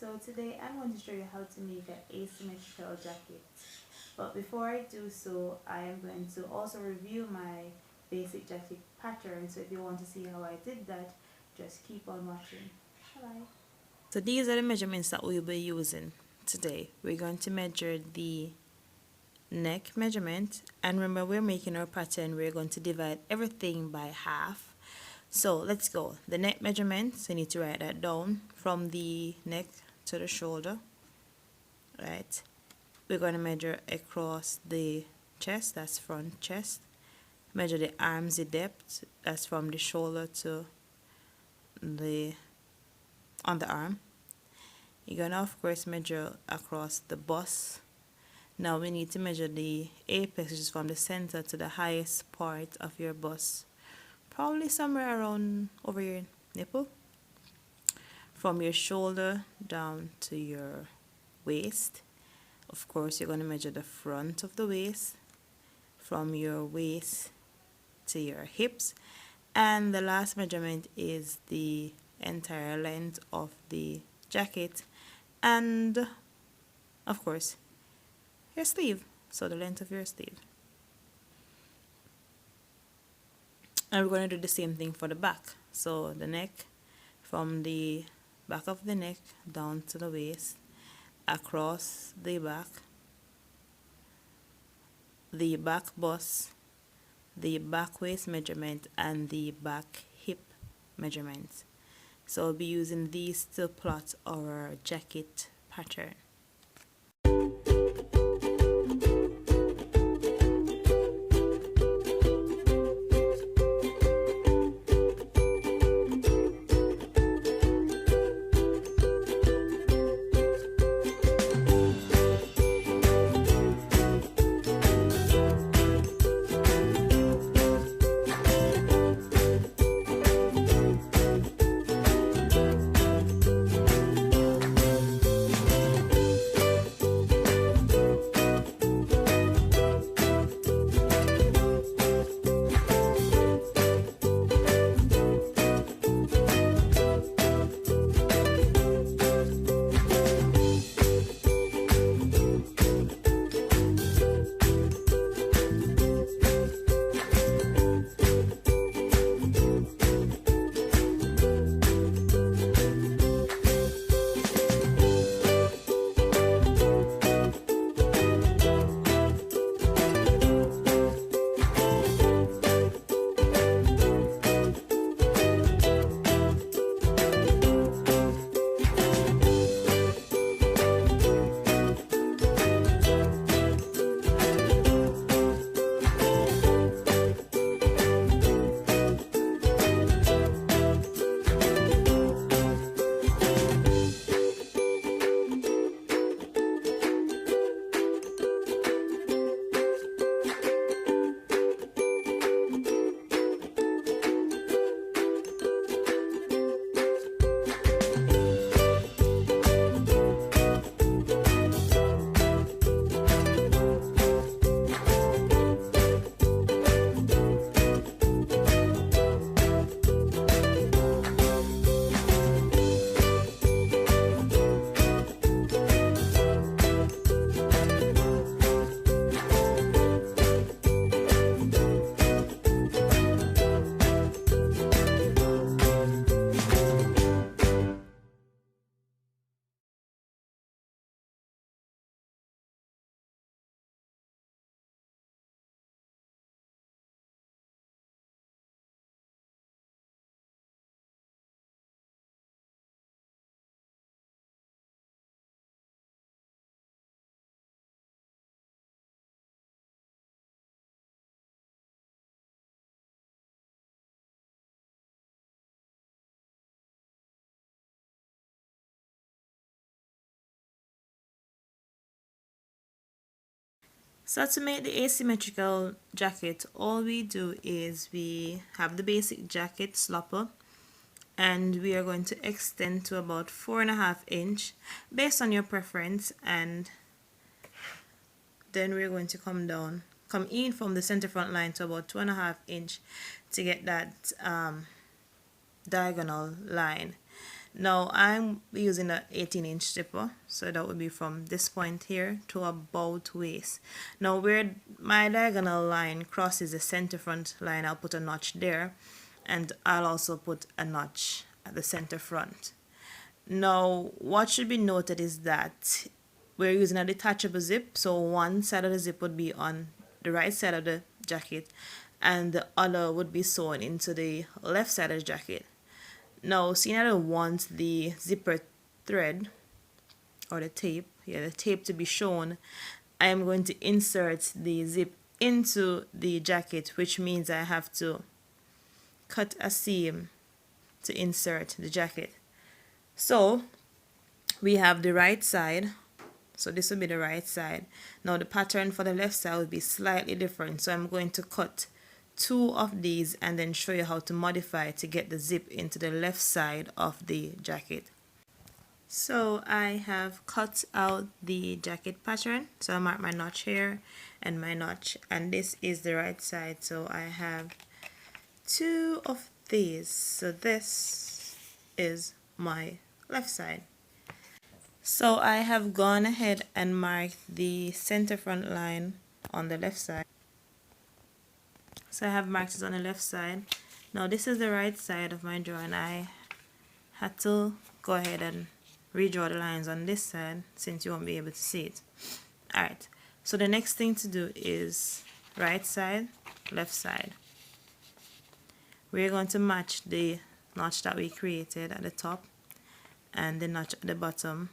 So today I'm going to show you how to make an asymmetrical jacket. But before I do so, I am going to also review my basic jacket pattern. So if you want to see how I did that, just keep on watching. Bye. So these are the measurements that we'll be using today. We're going to measure the neck measurement, and remember we're making our pattern, we're going to divide everything by half. So let's go. The neck measurement, so you need to write that down from the neck to the shoulder. Right, we're going to measure across the chest, that's front chest. Measure the arms, the depth, that's from the shoulder to the underarm. You're going to of course measure across the bust. Now we need to measure the apex, which is from the center to the highest part of your bust, probably somewhere around over your nipple. From your shoulder down to your waist. Of course, you're going to measure the front of the waist, from your waist to your hips. And the last measurement is the entire length of the jacket, and of course your sleeve, so the length of your sleeve. And we're going to do the same thing for the back. So the neck, from the back of the neck down to the waist, across the back bust, the back waist measurement, and the back hip measurement. So I'll be using these to plot our jacket pattern. So to make the asymmetrical jacket, all we do is we have the basic jacket slopper, and we are going to extend to about 4.5 inch based on your preference, and then we're going to come in from the center front line to about 2.5 inch to get that diagonal line. Now I'm using an 18-inch zipper, so that would be from this point here to about waist. Now where my diagonal line crosses the center front line, I'll put a notch there, and I'll also put a notch at the center front. Now what should be noted is that we're using a detachable zip, so one side of the zip would be on the right side of the jacket and the other would be sewn into the left side of the jacket. Now, seeing that I want the zipper thread or the tape to be shown, I am going to insert the zip into the jacket, which means I have to cut a seam to insert the jacket. So we have the right side, so this will be the right side. Now the pattern for the left side will be slightly different, so I'm going to cut two of these and then show you how to modify to get the zip into the left side of the jacket. So I have cut out the jacket pattern, so I mark my notch here and my notch, and this is the right side, so I have two of these, so this is my left side. So I have gone ahead and marked the center front line on the left side. So I have marked it on the left side. Now this is the right side of my drawing. I had to go ahead and redraw the lines on this side since you won't be able to see it. Alright, so the next thing to do is right side, left side. We're going to match the notch that we created at the top and the notch at the bottom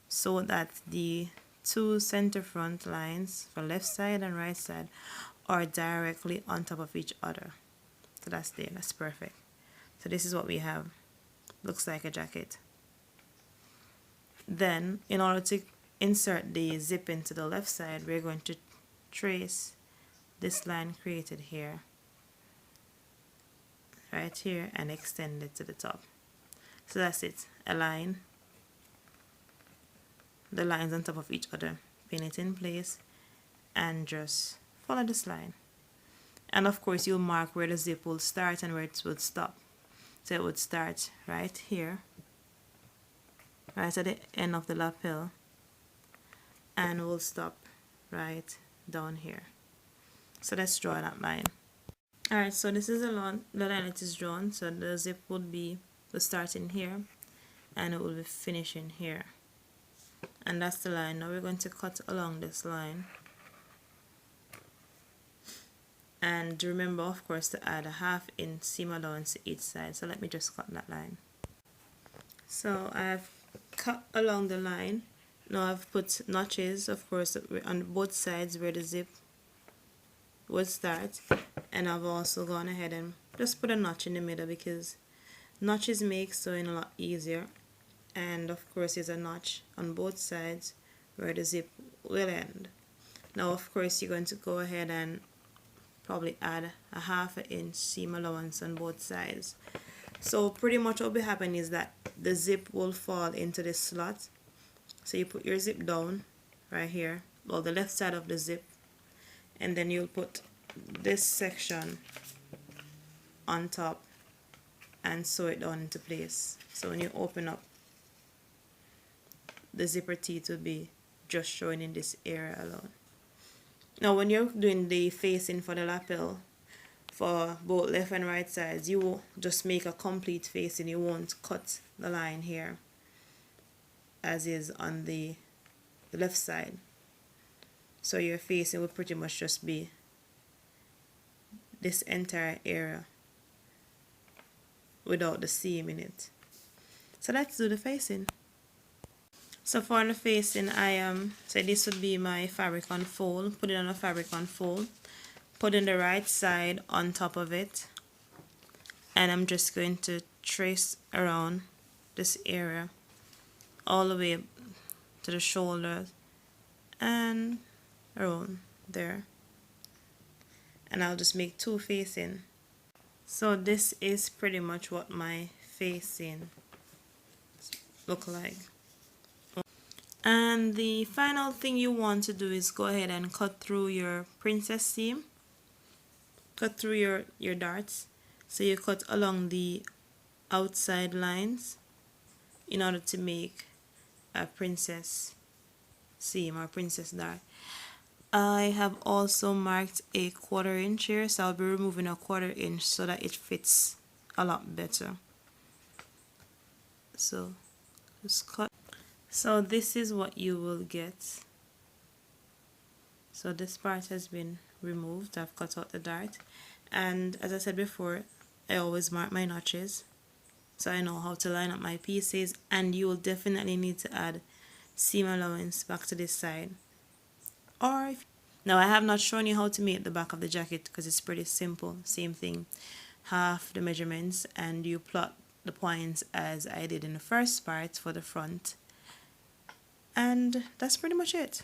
so that the two center front lines for left side and right side are directly on top of each other. So that's there, that's perfect. So this is what we have. Looks like a jacket. Then in order to insert the zip into the left side, we're going to trace this line created here, right here, and extend it to the top. So that's it, a line, the lines on top of each other, pin it in place and just follow this line. And of course you'll mark where the zip will start and where it will stop. So it would start right here, right at the end of the lapel, and will stop right down here. So let's draw that line. Alright, so this is the line it is drawn. So the zip would be starting here and it will be finishing here. And that's the line. Now we're going to cut along this line. And remember, of course, to add a 1/2 inch seam allowance to each side. So let me just cut that line. So I've cut along the line. Now I've put notches, of course, on both sides where the zip would start. And I've also gone ahead and just put a notch in the middle because notches make sewing a lot easier. And of course, there's a notch on both sides where the zip will end. Now, of course, you're going to go ahead and probably add a 1/2 inch seam allowance on both sides. So pretty much what will happen is that the zip will fall into this slot. So you put your zip down right here, well, the left side of the zip, and then you'll put this section on top and sew it down into place. So when you open up, the zipper teeth will be just showing in this area alone. Now when you're doing the facing for the lapel for both left and right sides, you will just make a complete facing. You won't cut the line here as is on the left side. So your facing will pretty much just be this entire area without the seam in it. So let's do the facing. So for the facing, so this would be my fabric unfold. Put it on a fabric unfold. Putting the right side on top of it. And I'm just going to trace around this area all the way to the shoulder and around there. And I'll just make two facing. So this is pretty much what my facing look like. And the final thing you want to do is go ahead and cut through your princess seam. Cut through your darts. So you cut along the outside lines in order to make a princess seam or princess dart. I have also marked a 1/4 inch here, so I'll be removing a 1/4 inch so that it fits a lot better. So just cut. So this is what you will get. So this part has been removed. I've cut out the dart, and as I said before, I always mark my notches so I know how to line up my pieces, and you will definitely need to add seam allowance back to this side. Now I have not shown you how to make the back of the jacket because it's pretty simple. Same thing, half the measurements, and you plot the points as I did in the first part for the front, and that's pretty much it.